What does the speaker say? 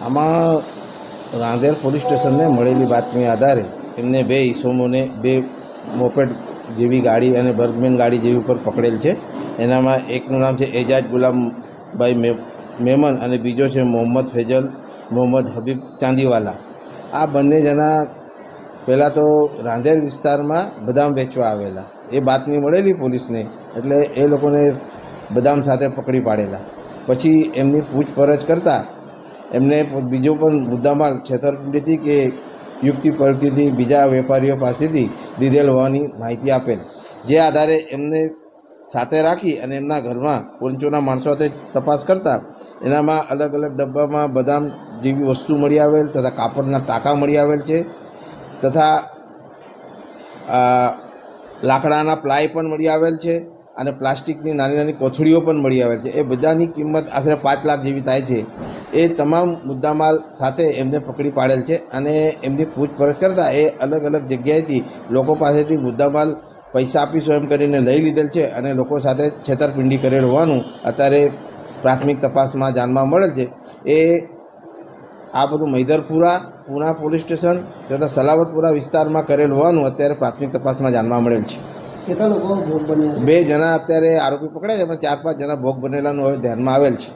આમાં રાંદેર પોલીસ સ્ટેશનને મળેલી બાતમી આધારે એમને બે ઈસમોને બે મોપેડ જેવી ગાડી અને બર્ગમેન ગાડી જેવી ઉપર પકડેલ છે. એનામાં એકનું નામ છે એજાજ ગુલામભાઈ મેમન અને બીજો છે મોહમ્મદ ફેજલ મોહમ્મદ હબીબ ચાંદીવાલા. આ બંને જણા પહેલાં તો રાંદેર વિસ્તારમાં બદામ વેચવા આવેલા. એ બાતમી મળેલી પોલીસને, એટલે એ લોકોને બદામ સાથે પકડી પાડેલા. પછી એમની પૂછપરછ કરતાં એમને બીજો પણ મુદ્દામાલ છેતરપિંડીથી કે યુક્તિ પરથી બીજા વેપારીઓ પાસેથી લીધેલ હોવાની માહિતી આપેલ. જે આધારે એમને સાથે રાખી અને એમના ઘરમાં પંચોના માણસો સાથે તપાસ કરતા એનામાં અલગ અલગ ડબ્બામાં બદામ જેવી વસ્તુ મળી આવેલ તથા કાપડના ટાંકા મળી આવેલ છે, તથા લાકડાના પ્લાય પણ મળી આવેલ છે અને પ્લાસ્ટિકની નાની નાની કોથળીઓ પણ મળી આવેલ છે. એ બધાની કિંમત આશરે 5 લાખ જેવી થાય છે. એ તમામ મુદ્દામાલ સાથે એમને પકડી પાડેલ છે અને એમની પૂછપરછ કરતાં એ અલગ અલગ જગ્યાએથી લોકો પાસેથી મુદ્દામાલ પૈસા આપીશું એમ કરીને લઈ લીધેલ છે અને લોકો સાથે છેતરપિંડી કરેલ હોવાનું અત્યારે પ્રાથમિક તપાસમાં જાણવા મળેલ છે. એ આ બધું મૈદરપુરા પૂના પોલીસ સ્ટેશન તથા સલાવતપુરા વિસ્તારમાં કરેલ હોવાનું અત્યારે પ્રાથમિક તપાસમાં જાણવા મળેલ છે. કેટલા લોકો ભોગ બન્યા? 2 જણા અત્યારે આરોપી પકડ્યા છે, પણ 4-5 જણા ભોગ બનેલાનું હવે ધ્યાનમાં આવેલ છે.